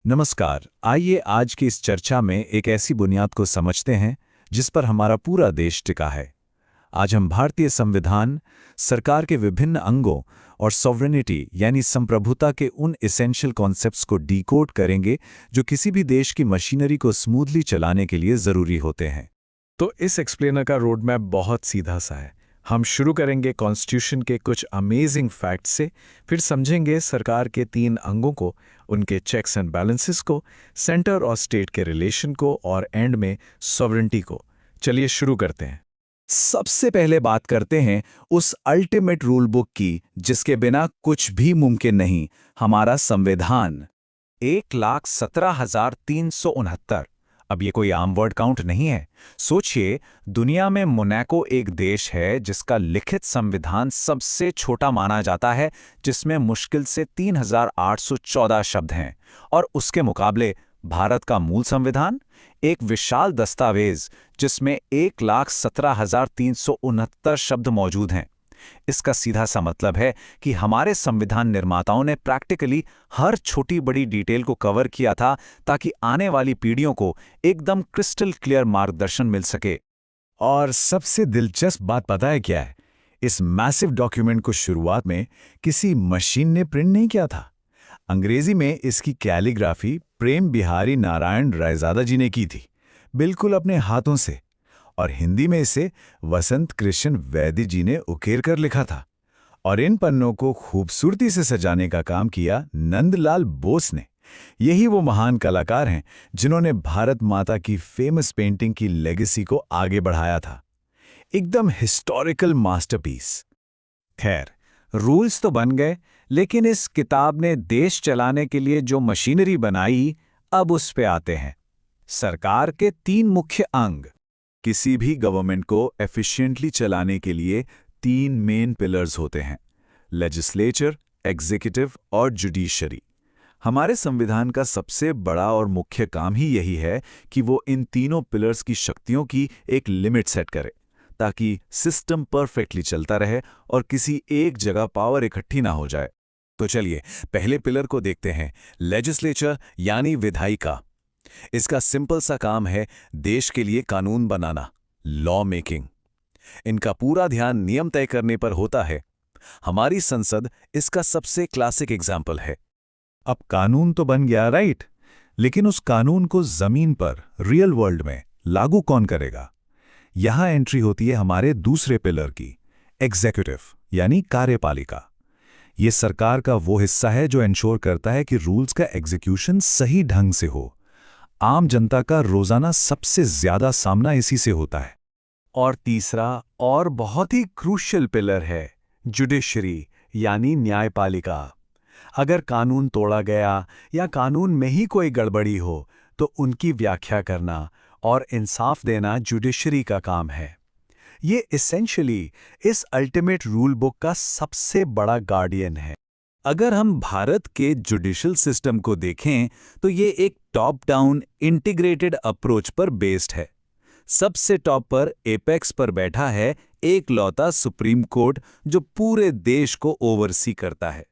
नमस्कार। आइए आज की इस चर्चा में एक ऐसी बुनियाद को समझते हैं जिस पर हमारा पूरा देश टिका है। आज हम भारतीय संविधान, सरकार के विभिन्न अंगों और सॉवरेनिटी यानी संप्रभुता के उन एसेंशियल कॉन्सेप्ट्स को डिकोड करेंगे जो किसी भी देश की मशीनरी को स्मूथली चलाने के लिए ज़रूरी होते हैं। तो इस एक्सप्लेनर का रोड मैप बहुत सीधा सा है। हम शुरू करेंगे कॉन्स्टिट्यूशन के कुछ अमेजिंग फैक्ट्स से, फिर समझेंगे सरकार के 3 अंगों को, उनके चेक्स एंड बैलेंसेस को, सेंटर और स्टेट के रिलेशन को और एंड में सॉवरेनिटी को। चलिए शुरू करते हैं। सबसे पहले बात करते हैं उस अल्टीमेट रूल बुक की जिसके बिना कुछ भी मुमकिन नहीं, हमारा संविधान। 1,17,369। अब ये कोई आम वर्ड काउंट नहीं है। सोचिए, दुनिया में मोनाको एक देश है जिसका लिखित संविधान सबसे छोटा माना जाता है, जिसमें मुश्किल से 3,814 शब्द हैं, और उसके मुकाबले भारत का मूल संविधान एक विशाल दस्तावेज जिसमें 1,17,369 शब्द मौजूद हैं। इसका सीधा सा मतलब है कि हमारे संविधान निर्माताओं ने प्रैक्टिकली हर छोटी बड़ी डिटेल को कवर किया था ताकि आने वाली पीढ़ियों को एकदम क्रिस्टल क्लियर मार्गदर्शन मिल सके। और सबसे दिलचस्प बात पता है क्या है? इस मैसिव डॉक्यूमेंट को शुरुआत में किसी मशीन ने प्रिंट नहीं किया था। अंग्रेजी में इसकी कैलीग्राफी प्रेम बिहारी नारायण रायजादा जी ने की थी, बिल्कुल अपने हाथों से। और हिंदी में इसे वसंत कृष्ण वैद्य जी ने उकेर कर लिखा था। और इन पन्नों को खूबसूरती से सजाने का काम किया नंदलाल बोस ने। यही वो महान कलाकार हैं जिन्होंने भारत माता की फेमस पेंटिंग की लेगेसी को आगे बढ़ाया था। एकदम हिस्टोरिकल मास्टरपीस। खैर, रूल्स तो बन गए, लेकिन इस किताब ने देश चलाने के लिए जो मशीनरी बनाई, अब उस पे आते हैं। सरकार के 3 मुख्य अंग। किसी भी गवर्नमेंट को एफिशिएंटली चलाने के लिए 3 मेन पिलर्स होते हैं: लेजिस्लेचर, एग्जीक्यूटिव और जुडिशरी। हमारे संविधान का सबसे बड़ा और मुख्य काम ही यही है कि वो इन तीनों पिलर्स की शक्तियों की एक लिमिट सेट करे, ताकि सिस्टम परफेक्टली चलता रहे और किसी एक जगह पावर इकट्ठी ना हो जाए। तो चलिए पहले पिलर को देखते हैं, लेजिस्लेचर यानी विधायिका। इसका सिंपल सा काम है देश के लिए कानून बनाना, लॉ मेकिंग। इनका पूरा ध्यान नियम तय करने पर होता है। हमारी संसद इसका सबसे क्लासिक एग्जाम्पल है। अब कानून तो बन गया, राइट, लेकिन उस कानून को जमीन पर, रियल वर्ल्ड में लागू कौन करेगा? यहां एंट्री होती है हमारे दूसरे पिलर की, एग्जीक्यूटिव यानी कार्यपालिका। यह सरकार का वो हिस्सा है जो इंश्योर करता है कि रूल्स का एग्जीक्यूशन सही ढंग से हो। आम जनता का रोजाना सबसे ज्यादा सामना इसी से होता है। और तीसरा और बहुत ही क्रूशियल पिलर है, जुडिशरी यानी न्यायपालिका। अगर कानून तोड़ा गया या कानून में ही कोई गड़बड़ी हो, तो उनकी व्याख्या करना और इंसाफ देना जुडिशरी का काम है। ये एसेंशियली इस अल्टीमेट रूल बुक का सबसे बड़ा गार्डियन है। अगर हम भारत के जुडिशल सिस्टम को देखें तो ये एक टॉप डाउन इंटीग्रेटेड अप्रोच पर बेस्ड है। सबसे टॉप पर एपेक्स पर बैठा है एक लौता सुप्रीम कोर्ट जो पूरे देश को ओवरसी करता है।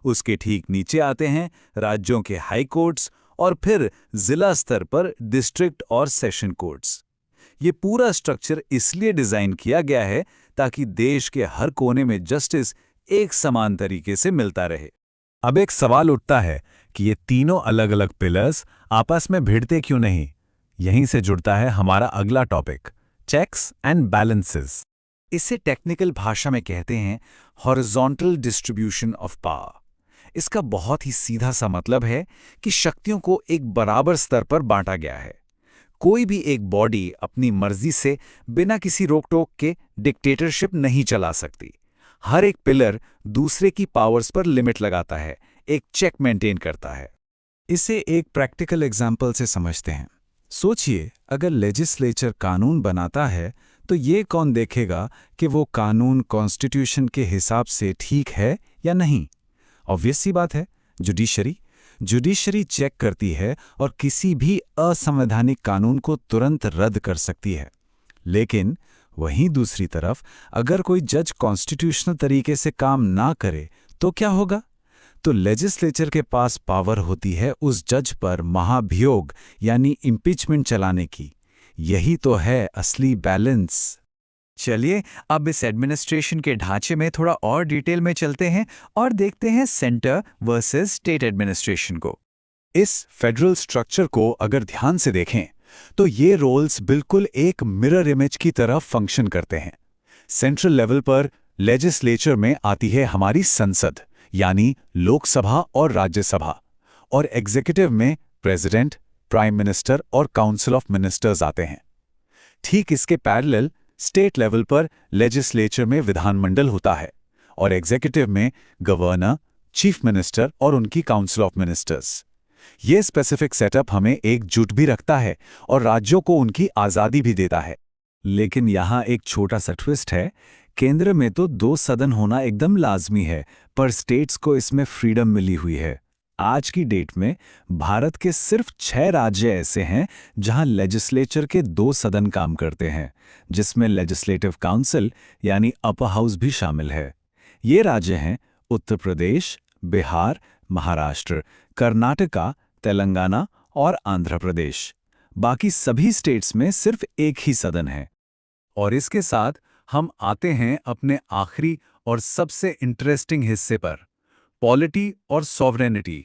उसके ठीक नीचे आते हैं राज्यों के हाई कोर्ट्स और फिर जिला स्तर पर डिस्ट्रिक्ट और सेशन कोर्ट्स। ये पूरा स्ट्रक्चर इसलिए डिजाइन किया गया है ताकि देश के हर कोने में जस्टिस एक समान तरीके से मिलता रहे। अब एक सवाल उठता है कि ये तीनों अलग अलग पिलर्स आपस में भिड़ते क्यों नहीं? यहीं से जुड़ता है हमारा अगला टॉपिक, चेक्स एंड बैलेंसेस। इसे टेक्निकल भाषा में कहते हैं हॉरिजॉन्टल डिस्ट्रीब्यूशन ऑफ पावर। इसका बहुत ही सीधा सा मतलब है कि शक्तियों को एक बराबर स्तर पर बांटा गया है। कोई भी एक बॉडी अपनी मर्जी से बिना किसी रोक टोक के डिक्टेटरशिप नहीं चला सकती। हर एक पिलर दूसरे की पावर्स पर लिमिट लगाता है, एक चेक मेंटेन करता है। इसे एक प्रैक्टिकल एग्जाम्पल से समझते हैं। सोचिए, अगर लेजिस्लेचर कानून बनाता है तो ये कौन देखेगा कि वो कानून कॉन्स्टिट्यूशन के हिसाब से ठीक है या नहीं? ऑब्वियस सी बात है, जुडिशरी चेक करती है और किसी भी असंवैधानिक कानून को तुरंत रद्द कर सकती है। लेकिन वहीं दूसरी तरफ अगर कोई जज कॉन्स्टिट्यूशनल तरीके से काम ना करे तो क्या होगा? तो लेजिस्लेचर के पास पावर होती है उस जज पर महाभियोग यानी इम्पीचमेंट चलाने की। यही तो है असली बैलेंस। चलिए अब इस एडमिनिस्ट्रेशन के ढांचे में थोड़ा और डिटेल में चलते हैं और देखते हैं सेंटर वर्सेस स्टेट एडमिनिस्ट्रेशन को। इस फेडरल स्ट्रक्चर को अगर ध्यान से देखें तो ये रोल्स बिल्कुल एक मिरर इमेज की तरह फंक्शन करते हैं। सेंट्रल लेवल पर लेजिस्लेचर में आती है हमारी संसद यानी लोकसभा और राज्यसभा, और एग्जीक्यूटिव में प्रेसिडेंट, प्राइम मिनिस्टर और काउंसिल ऑफ मिनिस्टर्स आते हैं। ठीक इसके पैरेलल स्टेट लेवल पर लेजिस्लेचर में विधानमंडल होता है और एग्जीक्यूटिव में गवर्नर, चीफ मिनिस्टर और उनकी काउंसिल ऑफ मिनिस्टर्स। ये स्पेसिफिक सेटअप हमें एकजुट भी रखता है और राज्यों को उनकी आज़ादी भी देता है। लेकिन यहाँ एक छोटा सा ट्विस्ट है। केंद्र में तो 2 सदन होना एकदम लाजमी है, पर स्टेट्स को इसमें फ्रीडम मिली हुई है। आज की डेट में भारत के सिर्फ 6 राज्य ऐसे हैं जहां लेजिस्लेचर के 2 सदन काम करते हैं, जिसमें लेजिस्लेटिव काउंसिल यानी अपर हाउस भी शामिल है। ये राज्य हैं उत्तर प्रदेश, बिहार, महाराष्ट्र, कर्नाटका, तेलंगाना और आंध्र प्रदेश। बाकी सभी स्टेट्स में सिर्फ एक ही सदन है। और इसके साथ हम आते हैं अपने आखिरी और सबसे इंटरेस्टिंग हिस्से पर, पॉलिटी और सॉवरेनिटी।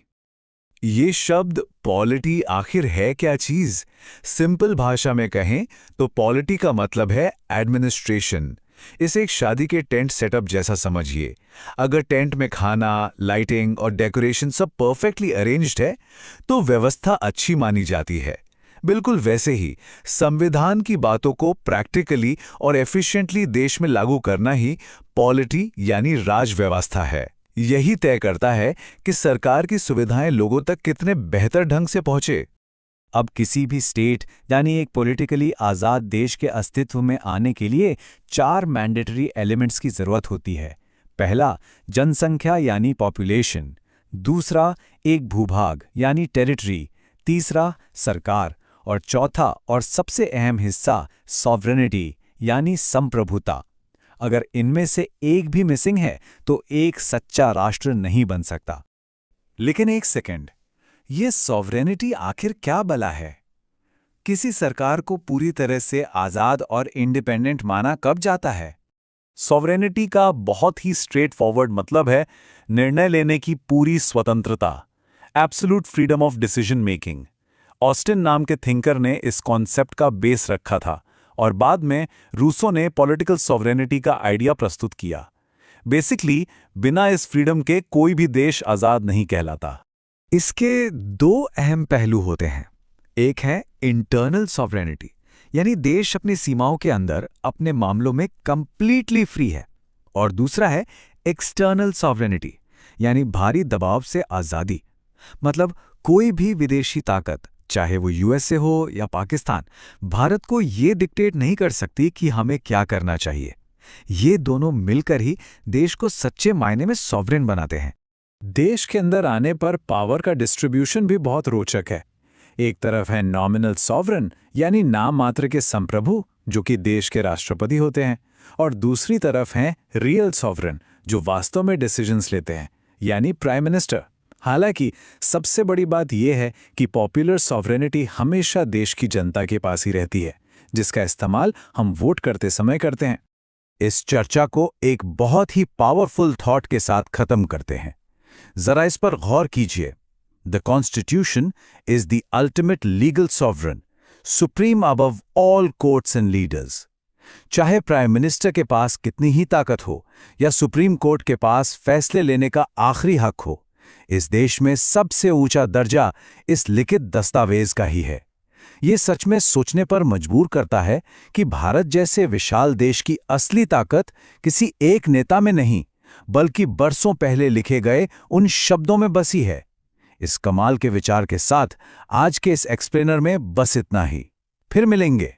ये शब्द पॉलिटी आखिर है क्या चीज? सिंपल भाषा में कहें तो पॉलिटी का मतलब है एडमिनिस्ट्रेशन। इसे एक शादी के टेंट सेटअप जैसा समझिए। अगर टेंट में खाना, लाइटिंग और डेकोरेशन सब परफेक्टली अरेंज्ड है तो व्यवस्था अच्छी मानी जाती है। बिल्कुल वैसे ही संविधान की बातों को प्रैक्टिकली और एफिशिएंटली देश में लागू करना ही पॉलिटी यानी राज व्यवस्था है। यही तय करता है कि सरकार की सुविधाएं लोगों तक कितने बेहतर ढंग से पहुंचे। अब किसी भी स्टेट यानी एक पॉलिटिकली आज़ाद देश के अस्तित्व में आने के लिए 4 मैंडेटरी एलिमेंट्स की ज़रूरत होती है। पहला, जनसंख्या यानी पॉपुलेशन। दूसरा, एक भूभाग यानी टेरिटरी। तीसरा, सरकार। और चौथा और सबसे अहम हिस्सा सॉवरेनिटी यानी संप्रभुता। अगर इनमें से एक भी मिसिंग है तो एक सच्चा राष्ट्र नहीं बन सकता। लेकिन एक सेकंड, ये सॉवरेनिटी आखिर क्या बला है? किसी सरकार को पूरी तरह से आज़ाद और इंडिपेंडेंट माना कब जाता है? सॉवरेनिटी का बहुत ही स्ट्रेट फॉरवर्ड मतलब है निर्णय लेने की पूरी स्वतंत्रता, absolute freedom of decision making. Austin नाम के थिंकर ने इस कॉन्सेप्ट का बेस रखा था और बाद में रूसो ने पॉलिटिकल सॉवरेनिटी का आइडिया प्रस्तुत किया। बेसिकली बिना इस फ्रीडम के कोई भी देश आज़ाद नहीं कहलाता। इसके 2 अहम पहलू होते हैं। एक है इंटरनल सॉवरेनिटी यानी देश अपनी सीमाओं के अंदर अपने मामलों में कंप्लीटली फ्री है, और दूसरा है एक्सटर्नल सॉवरेनिटी यानी भारी दबाव से आज़ादी। मतलब कोई भी विदेशी ताकत, चाहे वो यूएसए हो या पाकिस्तान, भारत को ये डिक्टेट नहीं कर सकती कि हमें क्या करना चाहिए। ये दोनों मिलकर ही देश को सच्चे मायने में सॉवरेन बनाते हैं। देश के अंदर आने पर पावर का डिस्ट्रीब्यूशन भी बहुत रोचक है। एक तरफ है नॉमिनल सॉवरेन यानी नाम मात्र के संप्रभु जो कि देश के राष्ट्रपति होते हैं, और दूसरी तरफ हैं रियल सॉवरेन जो वास्तव में डिसीजंस लेते हैं यानी प्राइम मिनिस्टर। हालांकि सबसे बड़ी बात यह है कि पॉपुलर सॉवरेनिटी हमेशा देश की जनता के पास ही रहती है, जिसका इस्तेमाल हम वोट करते समय करते हैं। इस चर्चा को एक बहुत ही पावरफुल थॉट के साथ खत्म करते हैं। जरा इस पर गौर कीजिए। The constitution is the ultimate legal sovereign, supreme above all courts and leaders. चाहे प्राइम मिनिस्टर के पास कितनी ही ताकत हो या सुप्रीम कोर्ट के पास फैसले लेने का आखिरी हक हो, इस देश में सबसे ऊंचा दर्जा इस लिखित दस्तावेज का ही है। ये सच में सोचने पर मजबूर करता है कि भारत जैसे विशाल देश की असली ताकत किसी एक नेता में नहीं, बल्कि बरसों पहले लिखे गए उन शब्दों में बसी है। इस कमाल के विचार के साथ आज के इस एक्सप्लेनर में बस इतना ही। फिर मिलेंगे।